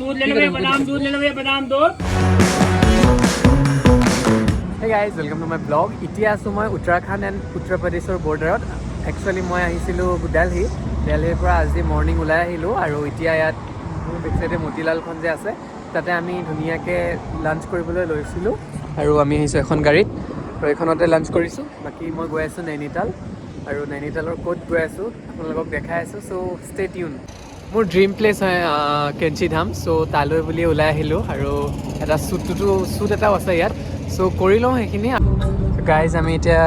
दूध ले लो भैया, बादाम दूध ले लो भैया, बादाम दूध। Hey guys, welcome to my vlog. এতিয়া আছোঁ মই উত্তৰাখণ্ড এণ্ড উত্তৰ প্ৰদেশৰ বৰ্ডাৰত। একচুৱেলি মই আহিছিলোঁ দিল্লীৰ পৰা আজি মৰ্ণিং ওলাই আহিলোঁ আৰু এতিয়া ইয়াত মোৰ বেকচাইডে মতিলালখন যে আছে তাতে আমি ধুনীয়াকৈ লাঞ্চ কৰিবলৈ লৈছিলোঁ আৰু আমি আহিছোঁ এখন গাড়ীত আৰু এইখনতে লাঞ্চ কৰিছোঁ। বাকী মই গৈ আছোঁ নৈনিতাল আৰু নৈনিতালৰ ক'ত গৈ আছোঁ আপোনালোকক দেখাই আছোঁ, চ' ষ্টে টিউন। মোৰ ড্ৰিম প্লেচ হয় কেঞ্চি ধাম, চ' তালৈ বুলি ওলাই আহিলোঁ আৰু এটা শ্বুট এটাও আছে ইয়াত, চ' কৰি লওঁ সেইখিনি। গাইজ আমি এতিয়া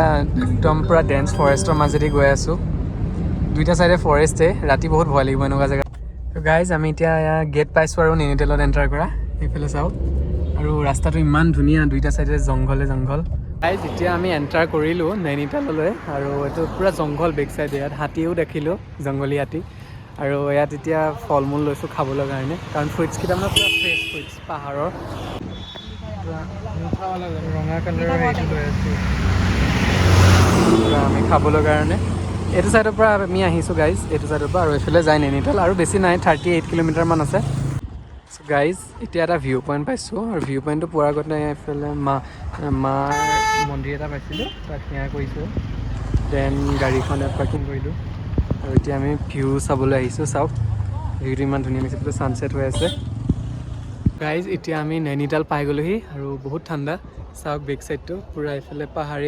একদম পূৰা ডেন্স ফৰেষ্টৰ মাজেদি গৈ আছোঁ। দুইটা চাইডে ফৰেষ্টে, ৰাতি বহুত ভয় লাগিব এনেকুৱা জেগা। গাইজ আমি এতিয়া গেট পাইছোঁ আৰু নৈনিতালত এণ্টাৰ কৰা। সেইফালে চাওক আৰু ৰাস্তাটো ইমান ধুনীয়া, দুইটা চাইডে জংঘল। গাইজ এতিয়া আমি এণ্টাৰ কৰিলোঁ নৈনিতাললৈ আৰু এইটো পূৰা জংঘল বেক চাইডে। ইয়াত হাতীও দেখিলোঁ, জংঘলী হাতী। আৰু ইয়াত এতিয়া ফল মূল লৈছোঁ খাবলৈ কাৰণে, কাৰণ ফ্ৰুইটছকেইটা মানে পূৰা ফ্ৰেছ ফ্ৰুইটছ পাহাৰৰ। ৰঙা কালাৰৰ এইটো লৈ আছোঁ আমি খাবলৈ কাৰণে। এইটো ছাইডৰ পৰা আমি আহিছোঁ গাইজ, এইটো ছাইডৰ পৰা, আৰু এইফালে যায় নৈনিতাল আৰু বেছি নাই, 38 কিলোমিটাৰমান আছে। চ' গাইজ এতিয়া এটা ভিউ পইণ্ট পাইছোঁ আৰু ভিউ পইণ্টটো পোৱাৰ আগতে এইফালে মাৰ মন্দিৰ এটা পাইছিলোঁ, তাত সেয়া কৰিছোঁ। দেন গাড়ীখন ইয়াত পাৰ্কিং কৰিলোঁ আৰু এতিয়া আমি ভিউ চাবলৈ আহিছোঁ। চাওক ভিউটো ইমান ধুনীয়া লাগিছে, এইফালে ছানছেট হৈ আছে। গাইজ এতিয়া আমি নৈনিতাল পাই গ'লোহি আৰু বহুত ঠাণ্ডা। চাওক বেক চাইডটো পূৰা এইফালে পাহাৰ।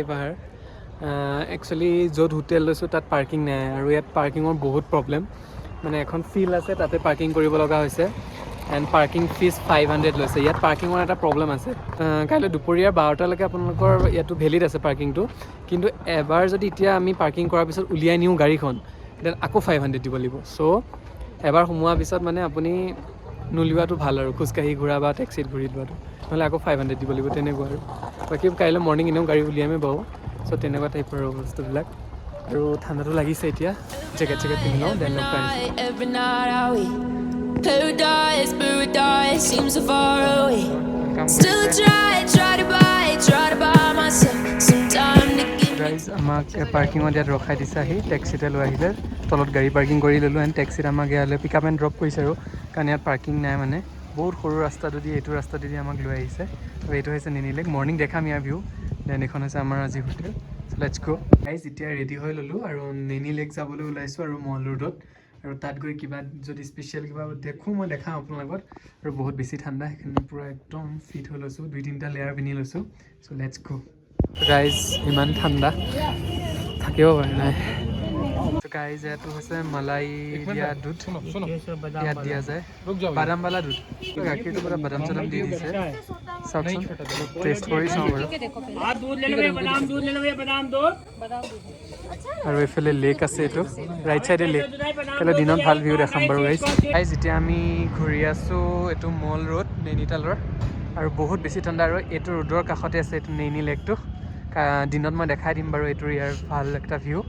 একচুৱেলি য'ত হোটেল লৈছোঁ তাত পাৰ্কিং নাই আৰু ইয়াত পাৰ্কিঙৰ বহুত প্ৰব্লেম। মানে এখন ফিল্ড আছে তাতে পাৰ্কিং কৰিব লগা হৈছে এণ্ড পাৰ্কিং ফিজ 500 লৈছে। ইয়াত পাৰ্কিঙৰ এটা প্ৰব্লেম আছে। কাইলৈ দুপৰীয়া 12টালৈকে আপোনালোকৰ ইয়াতো ভেলিড আছে পাৰ্কিংটো, কিন্তু এবাৰ যদি এতিয়া আমি পাৰ্কিং কৰাৰ পিছত উলিয়াই নিওঁ গাড়ীখন, দেন আকৌ 500 দিব লাগিব। চ' এবাৰ সোমোৱাৰ পিছত মানে আপুনি নোলোৱাটো ভাল আৰু, খোজকাঢ়ি ঘূৰা বা টেক্সিত ঘূৰি লোৱাটো, নহ'লে আকৌ 500 দিব লাগিব তেনেকুৱা আৰু। বাকী কাইলৈ মৰ্ণিং এনেও গাড়ী উলিয়ামেই বাৰু, চ' তেনেকুৱা টাইপৰ বস্তুবিলাক। আৰু ঠাণ্ডাটো লাগিছে এতিয়া, জেকেট পিন্ধি লওঁ, দেন লগ গাইজ আমাক পাৰ্কিঙত ইয়াত ৰখাই দিছে আহি, টেক্সিতে লৈ আহিলে। তলত গাড়ী পাৰ্কিং কৰি ল'লোঁ এণ্ড টেক্সিত আমাক ইয়ালৈ পিক আপ এণ্ড ড্ৰপ কৰিছে আৰু, কাৰণ ইয়াত পাৰ্কিং নাই মানে। বহুত সৰু ৰাস্তাটোদি এইটো ৰাস্তাটোদি আমাক লৈ আহিছে। আৰু এইটো হৈছে নেনি লেক, মৰ্ণিং দেখাম ইয়াৰ ভিউ। দেন এইখন হৈছে আমাৰ আজি হোটেল। Let's go guys. এতিয়া ৰেডি হৈ ল'লোঁ আৰু নেনি লেক যাবলৈ ওলাইছোঁ আৰু মল ৰোডত। আৰু তাত গৈ কিবা যদি স্পেচিয়েল কিবা দেখোঁ মই দেখাম আপোনালোকত। আৰু বহুত বেছি ঠাণ্ডা, সেইখিনি পূৰা একদম ফিট হৈ লৈছোঁ, 2-3টা লেয়াৰ পিন্ধি লৈছোঁ। চ' লেটছ গো গাইজ। ইমান ঠাণ্ডা থাকিব পৰা নাই। গাইজ এইটো হৈছে মালাই দিয়া দুধ, ইয়াত দিয়া যায় বাদামৱালা দুধ। গাখীৰটো পুৰা বাদাম চাদাম দি দিছে। চাওকচোন, টেষ্ট কৰি চাওঁ বাৰু। আৰু এইফালে লেক আছে, এইটো ৰাইট চাইডে লেক। কাইলৈ দিনত ভাল ভিউ দেখাম বাৰু গাইজ। এতিয়া আমি ঘূৰি আছোঁ এইটো মল ৰোড নৈনিতালৰ, আৰু বহুত বেছি ঠাণ্ডা। আৰু এইটো ৰোডৰ কাষতে আছে এইটো নেনি লেকটো। দিনত মই দেখাই দিম বাৰু, এইটো ইয়াৰ ভাল এটা ভিউ।